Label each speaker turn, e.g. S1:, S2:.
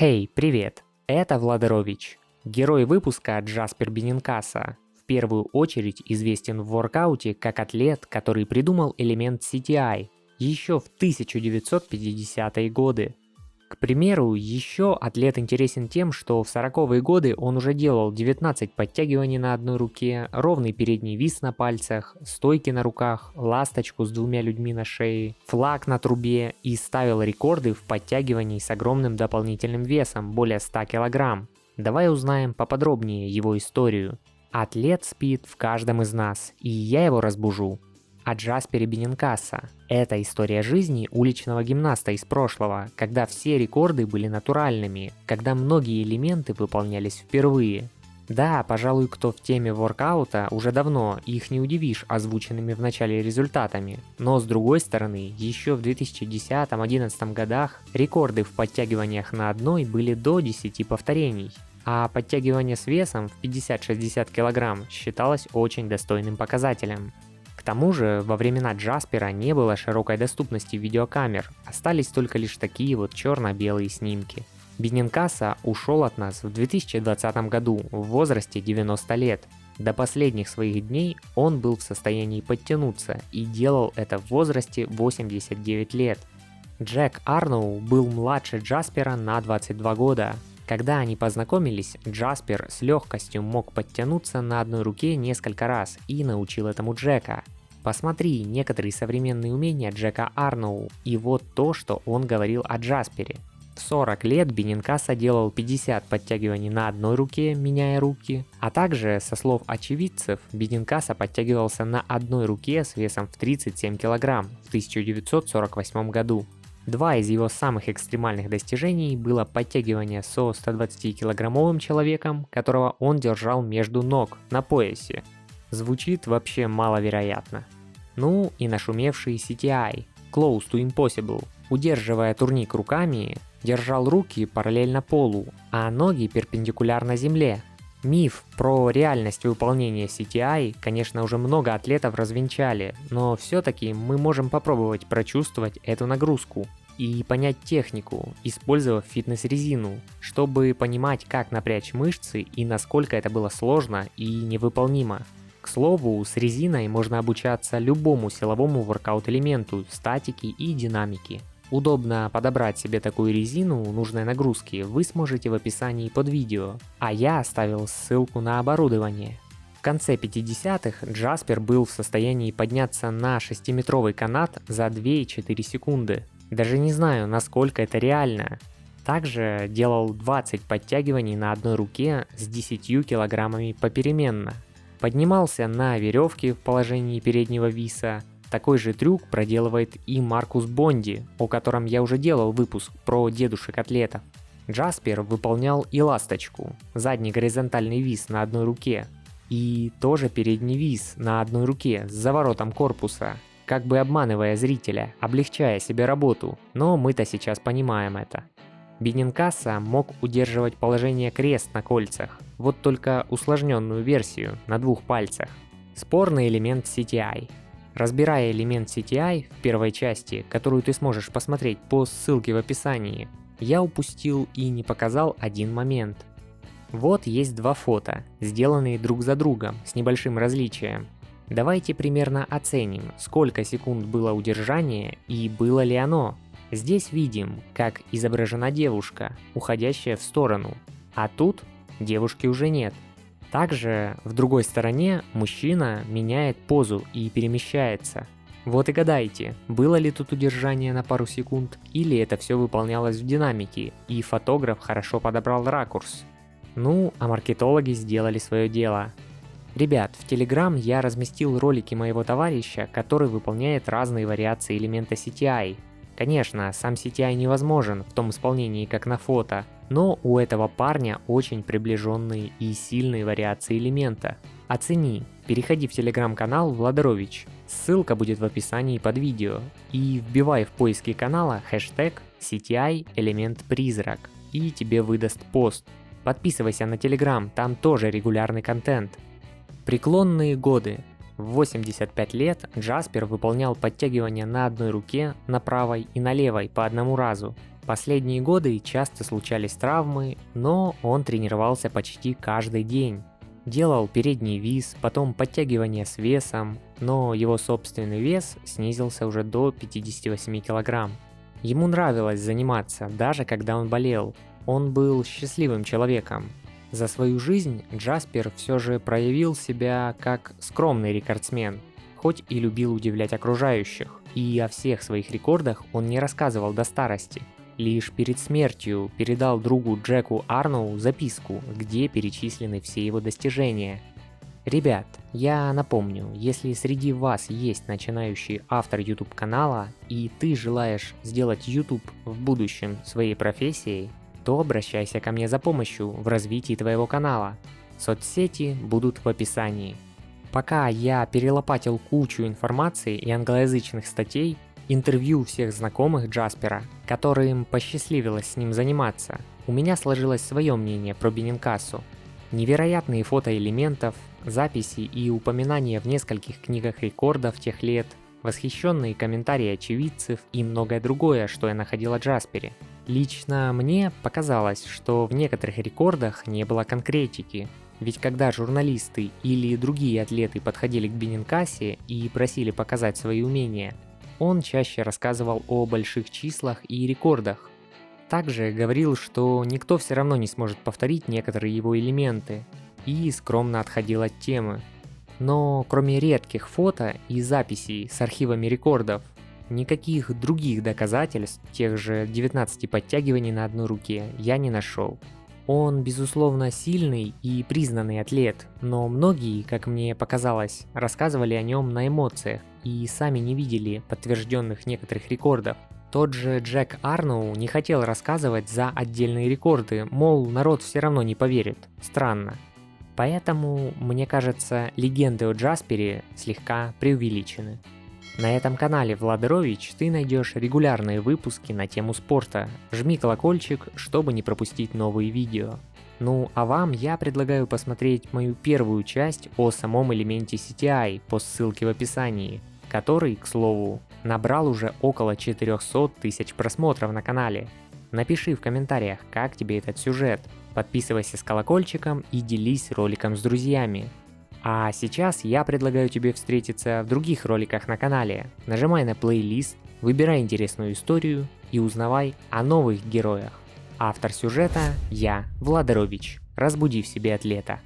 S1: Хей, привет! Это Владарович, герой выпуска Джаспер Бенинкаса. В первую очередь известен в воркауте как атлет, который придумал элемент CTI еще в 1950-е годы. К примеру, еще атлет интересен тем, что в 40-е годы он уже делал 19 подтягиваний на одной руке, ровный передний вис на пальцах, стойки на руках, ласточку с двумя людьми на шее, флаг на трубе и ставил рекорды в подтягивании с огромным дополнительным весом, более 100 кг. Давай узнаем поподробнее его историю. Атлет спит в каждом из нас, и я его разбужу. О Джаспере Бенинкаса. Это история жизни уличного гимнаста из прошлого, когда все рекорды были натуральными, когда многие элементы выполнялись впервые. Да, пожалуй, кто в теме воркаута уже давно, их не удивишь озвученными в начале результатами. Но с другой стороны, еще в 2010-2011 годах рекорды в подтягиваниях на одной были до 10 повторений. А подтягивание с весом в 50-60 кг считалось очень достойным показателем. К тому же, во времена Джаспера не было широкой доступности видеокамер, остались только лишь такие вот черно-белые снимки. Бенинкаса ушел от нас в 2020 году в возрасте 90 лет. До последних своих дней он был в состоянии подтянуться и делал это в возрасте 89 лет. Джек Арноу был младше Джаспера на 22 года. Когда они познакомились, Джаспер с легкостью мог подтянуться на одной руке несколько раз и научил этому Джека. Посмотри некоторые современные умения Джека Арноу, и вот то, что он говорил о Джаспере. В 40 лет Бенинкаса делал 50 подтягиваний на одной руке, меняя руки, а также, со слов очевидцев, Бенинкаса подтягивался на одной руке с весом в 37 кг в 1948 году. Два из его самых экстремальных достижений было подтягивание со 120-килограммовым человеком, которого он держал между ног на поясе. Звучит вообще маловероятно. Ну и нашумевший CTI, Close to Impossible, удерживая турник руками, держал руки параллельно полу, а ноги перпендикулярно земле. Миф про реальность выполнения CTI, конечно, уже много атлетов развенчали, но все-таки мы можем попробовать прочувствовать эту нагрузку и понять технику, использовав фитнес-резину, чтобы понимать, как напрячь мышцы и насколько это было сложно и невыполнимо. К слову, с резиной можно обучаться любому силовому воркаут-элементу, статике и динамике. Удобно подобрать себе такую резину нужной нагрузки вы сможете в описании под видео, а я оставил ссылку на оборудование. В конце 50-х Джаспер был в состоянии подняться на 6-метровый канат за 2,4 секунды. Даже не знаю, насколько это реально. Также делал 20 подтягиваний на одной руке с 10 килограммами попеременно. Поднимался на веревке в положении переднего виса. Такой же трюк проделывает и Маркус Бонди, о котором я уже делал выпуск про дедушек-атлетов. Джаспер выполнял и ласточку, задний горизонтальный вис на одной руке, и тоже передний вис на одной руке с заворотом корпуса, как бы обманывая зрителя, облегчая себе работу, но мы-то сейчас понимаем это. Бенинкаса мог удерживать положение крест на кольцах, вот только усложненную версию на двух пальцах. Спорный элемент CTI. Разбирая элемент CTI в первой части, которую ты сможешь посмотреть по ссылке в описании, я упустил и не показал один момент. Вот есть два фото, сделанные друг за другом с небольшим различием. Давайте примерно оценим, сколько секунд было удержание и было ли оно. Здесь видим, как изображена девушка, уходящая в сторону, а тут девушки уже нет. Также в другой стороне мужчина меняет позу и перемещается. Вот и гадайте, было ли тут удержание на пару секунд, или это все выполнялось в динамике, и фотограф хорошо подобрал ракурс. Ну, а маркетологи сделали свое дело. Ребят, в Telegram я разместил ролики моего товарища, который выполняет разные вариации элемента CTI. Конечно, сам CTI невозможен в том исполнении, как на фото, но у этого парня очень приближенные и сильные вариации элемента. Оцени, переходи в телеграм-канал Владарович, ссылка будет в описании под видео, и вбивай в поиске канала хэштег CTI элемент призрак, и тебе выдаст пост. Подписывайся на Telegram, там тоже регулярный контент. Преклонные годы. В 85 лет Джаспер выполнял подтягивания на одной руке, на правой и на левой по одному разу. Последние годы часто случались травмы, но он тренировался почти каждый день. Делал передний виз, потом подтягивания с весом, но его собственный вес снизился уже до 58 килограмм. Ему нравилось заниматься, даже когда он болел. Он был счастливым человеком. За свою жизнь Джаспер все же проявил себя как скромный рекордсмен, хоть и любил удивлять окружающих. И о всех своих рекордах он не рассказывал до старости. Лишь перед смертью передал другу Джеку Арноу записку, где перечислены все его достижения. Ребят, я напомню, если среди вас есть начинающий автор YouTube канала и ты желаешь сделать YouTube в будущем своей профессией, то обращайся ко мне за помощью в развитии твоего канала. Соцсети будут в описании. Пока я перелопатил кучу информации и англоязычных статей, интервью всех знакомых Джаспера, которым посчастливилось с ним заниматься, у меня сложилось свое мнение про Бенинкасу. Невероятные фотоэлементов, записи и упоминания в нескольких книгах рекордов тех лет, восхищенные комментарии очевидцев и многое другое, что я находил о Джаспере. Лично мне показалось, что в некоторых рекордах не было конкретики, ведь когда журналисты или другие атлеты подходили к Бенинкасе и просили показать свои умения, он чаще рассказывал о больших числах и рекордах. Также говорил, что никто все равно не сможет повторить некоторые его элементы, и скромно отходил от темы. Но кроме редких фото и записей с архивами рекордов, никаких других доказательств тех же 19 подтягиваний на одной руке я не нашел. Он, безусловно, сильный и признанный атлет, но многие, как мне показалось, рассказывали о нем на эмоциях и сами не видели подтвержденных некоторых рекордов. Тот же Джек Арноу не хотел рассказывать за отдельные рекорды, мол, народ все равно не поверит. Странно. Поэтому, мне кажется, легенды о Джаспере слегка преувеличены. На этом канале Владарович ты найдешь регулярные выпуски на тему спорта. Жми колокольчик, чтобы не пропустить новые видео. Ну а вам я предлагаю посмотреть мою первую часть о самом элементе CTI по ссылке в описании, который, к слову, набрал уже около 400 тысяч просмотров на канале. Напиши в комментариях, как тебе этот сюжет. Подписывайся с колокольчиком и делись роликом с друзьями. А сейчас я предлагаю тебе встретиться в других роликах на канале. Нажимай на плейлист, выбирай интересную историю и узнавай о новых героях. Автор сюжета – я, Владарович. Разбуди в себе атлета.